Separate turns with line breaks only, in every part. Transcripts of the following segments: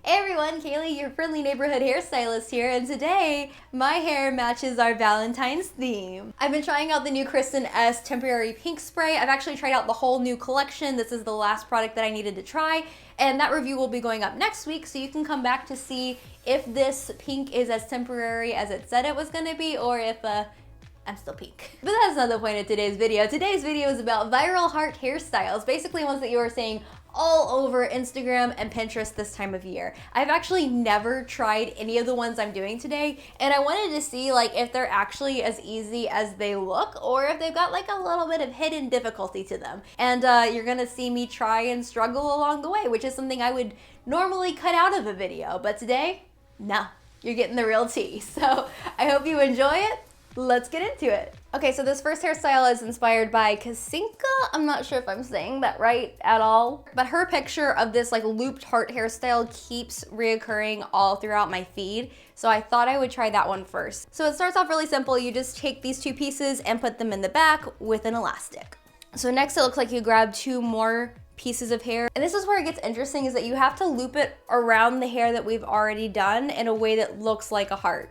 Hey everyone, Kaylee, your friendly neighborhood hairstylist here, and today my hair matches our Valentine's theme. I've been trying out the new Kristen S temporary pink spray. I've actually tried out the whole new collection. This is the last product that I needed to try, and that review will be going up next week, so you can come back to see if this pink is as temporary as it said it was gonna be, or if I'm still pink. But that's not the point of today's video. Today's video is about viral heart hairstyles, basically ones that you are seeing all over Instagram and Pinterest this time of year. I've actually never tried any of the ones I'm doing today, and I wanted to see if they're actually as easy as they look, or if they've got a little bit of hidden difficulty to them. And you're gonna see me try and struggle along the way, which is something I would normally cut out of a video, but today, no, you're getting the real tea. So I hope you enjoy it. Let's get into it. Okay, so this first hairstyle is inspired by Kasinka. I'm not sure if I'm saying that right at all, but her picture of this looped heart hairstyle keeps reoccurring all throughout my feed. So I thought I would try that one first. So it starts off really simple. You just take these two pieces and put them in the back with an elastic. So next it looks like you grab two more pieces of hair. And this is where it gets interesting, is that you have to loop it around the hair that we've already done in a way that looks like a heart.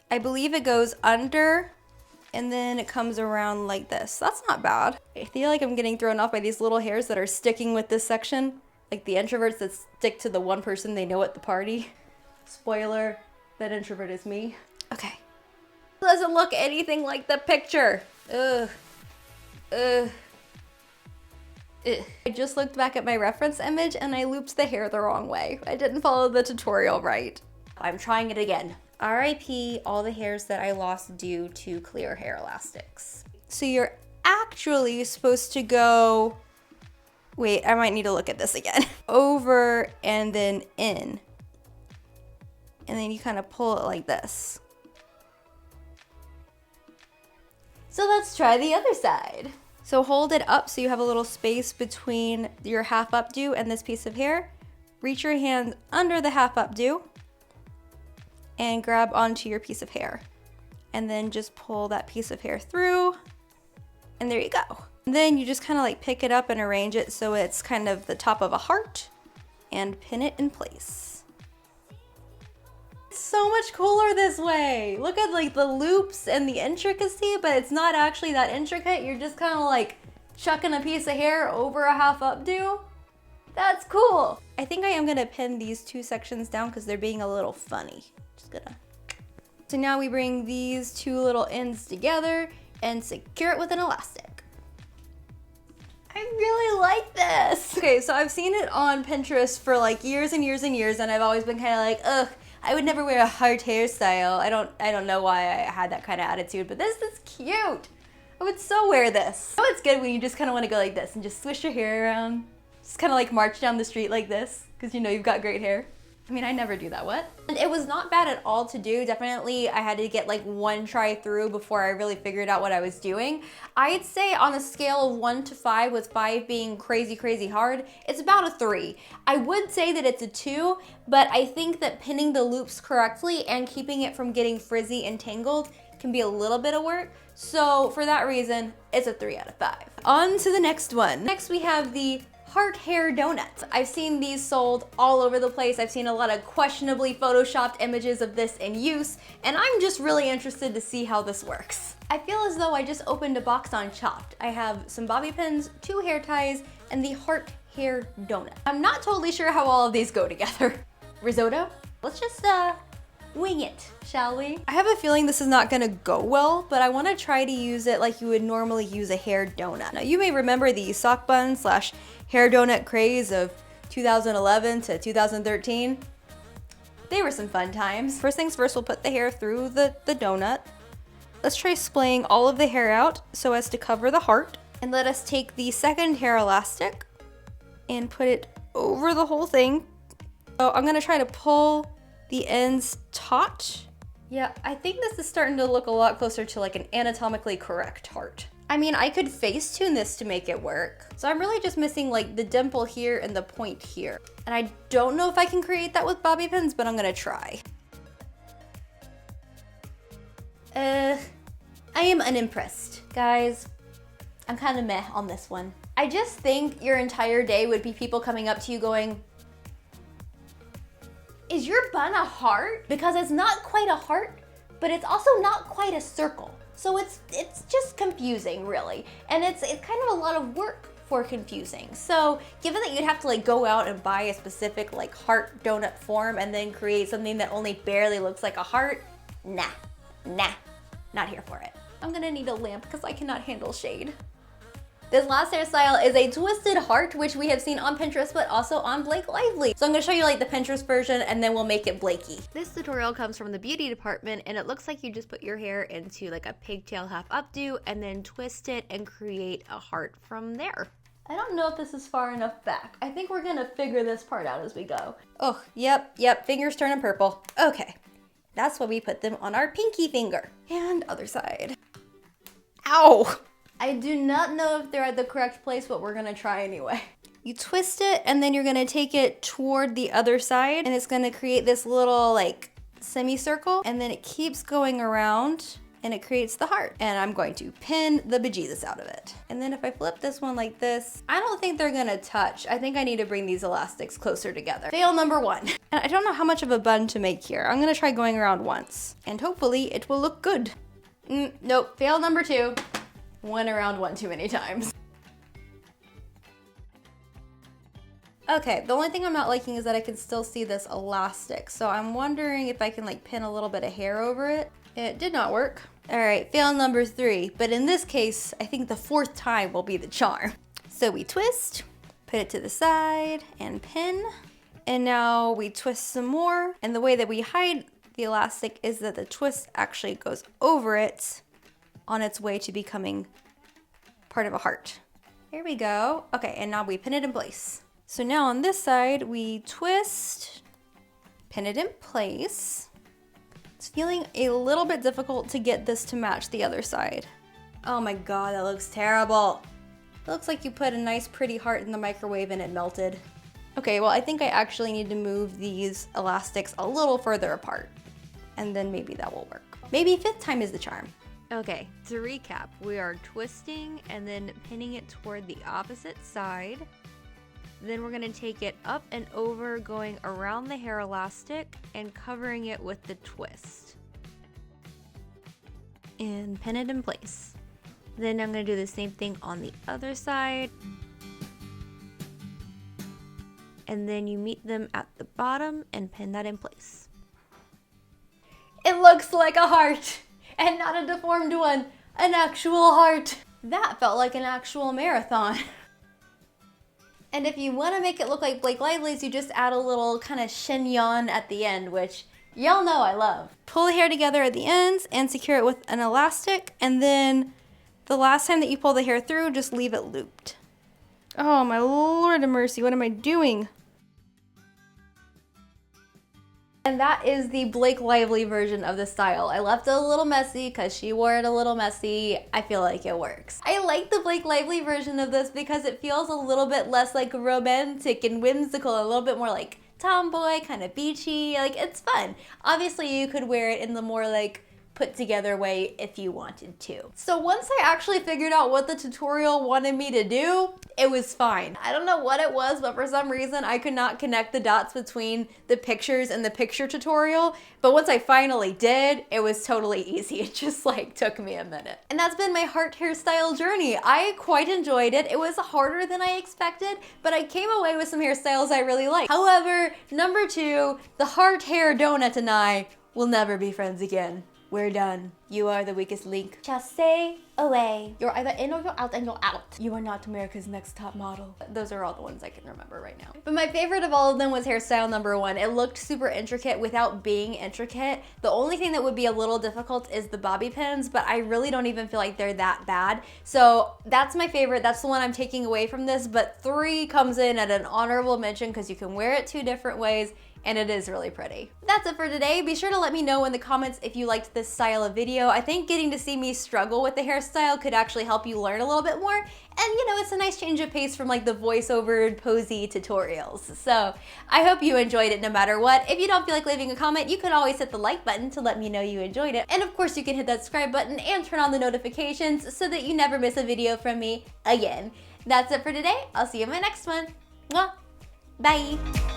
I believe it goes under and then it comes around like this. That's not bad. I feel like I'm getting thrown off by these little hairs that are sticking with this section, like the introverts that stick to the one person they know at the party. Spoiler, that introvert is me. Okay. Doesn't look anything like the picture. Ugh. Ugh. Ugh. I just looked back at my reference image and I looped the hair the wrong way. I didn't follow the tutorial right. I'm trying it again. RIP all the hairs that I lost due to clear hair elastics. So you're actually supposed to go, wait, I might need to look at this again. Over and then in. And then you kind of pull it like this. So let's try the other side. So hold it up so you have a little space between your half updo and this piece of hair. Reach your hand under the half updo and grab onto your piece of hair. And then just pull that piece of hair through, and there you go. And then you just kind of pick it up and arrange it so it's kind of the top of a heart, and pin it in place. It's so much cooler this way. Look at the loops and the intricacy, but it's not actually that intricate. You're just kind of chucking a piece of hair over a half updo. That's cool. I think I am gonna pin these two sections down because they're being a little funny. Just gonna. So now we bring these two little ends together and secure it with an elastic. I really like this. Okay, so I've seen it on Pinterest for years and years and years, and I've always been kind of ugh, I would never wear a heart hairstyle. I don't know why I had that kind of attitude, but this is cute. I would so wear this. Oh, it's good when you just kind of want to go like this and just swish your hair around. Just kind of march down the street like this, because you know you've got great hair. I mean, I never do that, what? And it was not bad at all to do. Definitely, I had to get one try through before I really figured out what I was doing. I'd say on a scale of 1 to 5, with 5 being crazy, crazy hard, it's about a 3. I would say that it's a 2, but I think that pinning the loops correctly and keeping it from getting frizzy and tangled can be a little bit of work. So for that reason, it's a 3 out of 5. On to the next one. Next, we have the heart hair donuts. I've seen these sold all over the place. I've seen a lot of questionably photoshopped images of this in use, and I'm just really interested to see how this works. I feel as though I just opened a box on Chopped. I have some bobby pins, 2 hair ties, and the heart hair donut. I'm not totally sure how all of these go together. Risotto? Let's just wing it, shall we? I have a feeling this is not gonna go well, but I wanna try to use it like you would normally use a hair donut. Now you may remember the sock bun / hair donut craze of 2011 to 2013. They were some fun times. First things first, we'll put the hair through the donut. Let's try splaying all of the hair out so as to cover the heart. And let us take the second hair elastic and put it over the whole thing. So I'm gonna try to pull the ends taut. Yeah, I think this is starting to look a lot closer to an anatomically correct heart. I mean, I could Facetune this to make it work. So I'm really just missing the dimple here and the point here. And I don't know if I can create that with bobby pins, but I'm gonna try. I am unimpressed. Guys, I'm kind of meh on this one. I just think your entire day would be people coming up to you going, Is your bun a heart? Because it's not quite a heart, but it's also not quite a circle. So it's just confusing, really. And it's kind of a lot of work for confusing. So given that you'd have to like go out and buy a specific like heart donut form and then create something that only barely looks like a heart, nah, not here for it. I'm gonna need a lamp because I cannot handle shade. This last hairstyle is a twisted heart, which we have seen on Pinterest, but also on Blake Lively. So I'm gonna show you like the Pinterest version and then we'll make it Blakey. This tutorial comes from the beauty department and it looks like you just put your hair into like a pigtail half updo and then twist it and create a heart from there. I don't know if this is far enough back. I think we're gonna figure this part out as we go. Oh, yep, fingers turning purple. Okay, that's why we put them on our pinky finger. And other side. Ow! I do not know if they're at the correct place, but we're gonna try anyway. You twist it and then you're gonna take it toward the other side and it's gonna create this little like semicircle and then it keeps going around and it creates the heart. And I'm going to pin the bejesus out of it. And then if I flip this one like this, I don't think they're gonna touch. I think I need to bring these elastics closer together. Fail number 1. And I don't know how much of a bun to make here. I'm gonna try going around once and hopefully it will look good. Nope, fail number 2. Went around one too many times. Okay, the only thing I'm not liking is that I can still see this elastic. So I'm wondering if I can like pin a little bit of hair over it. It did not work. All right, fail number 3. But in this case, I think the 4th time will be the charm. So we twist, put it to the side and pin. And now we twist some more. And the way that we hide the elastic is that the twist actually goes over it on its way to becoming part of a heart. Here we go. Okay, and now we pin it in place. So now on this side, we twist, pin it in place. It's feeling a little bit difficult to get this to match the other side. Oh my God, that looks terrible. It looks like you put a nice pretty heart in the microwave and it melted. Okay, well I think I actually need to move these elastics a little further apart and then maybe that will work. Maybe 5th time is the charm. Okay, to recap, we are twisting and then pinning it toward the opposite side. Then we're gonna take it up and over, going around the hair elastic and covering it with the twist. And pin it in place. Then I'm gonna do the same thing on the other side. And then you meet them at the bottom and pin that in place. It looks like a heart! And not a deformed one, an actual heart. That felt like an actual marathon. And if you want to make it look like Blake Lively's, you just add a little kind of chignon at the end, which y'all know I love. Pull the hair together at the ends and secure it with an elastic, and then the last time that you pull the hair through, just leave it looped. Oh my Lord of mercy, what am I doing? And that is the Blake Lively version of the style. I left it a little messy because she wore it a little messy. I feel like it works. I like the Blake Lively version of this because it feels a little bit less like romantic and whimsical, a little bit more like tomboy, kind of beachy. Like, it's fun. Obviously, you could wear it in the more like put together way if you wanted to. So once I actually figured out what the tutorial wanted me to do, it was fine. I don't know what it was, but for some reason I could not connect the dots between the pictures and the picture tutorial. But once I finally did, it was totally easy. It just like took me a minute. And that's been my heart hairstyle journey. I quite enjoyed it. It was harder than I expected, but I came away with some hairstyles I really liked. However, number 2, the heart hair donut and I will never be friends again. We're done. You are the weakest link. Just stay away. You're either in or you're out and you're out. You are not America's Next Top Model. Those are all the ones I can remember right now. But my favorite of all of them was hairstyle number 1. It looked super intricate without being intricate. The only thing that would be a little difficult is the bobby pins, but I really don't even feel like they're that bad. So that's my favorite. That's the one I'm taking away from this, but 3 comes in at an honorable mention because you can wear it 2 different ways and it is really pretty. That's it for today. Be sure to let me know in the comments if you liked this style of video. I think getting to see me struggle with the hairstyle could actually help you learn a little bit more. And you know, it's a nice change of pace from like the voiceover posy tutorials. So I hope you enjoyed it no matter what. If you don't feel like leaving a comment, you can always hit the like button to let me know you enjoyed it. And of course you can hit that subscribe button and turn on the notifications so that you never miss a video from me again. That's it for today. I'll see you in my next one. Mwah. Bye.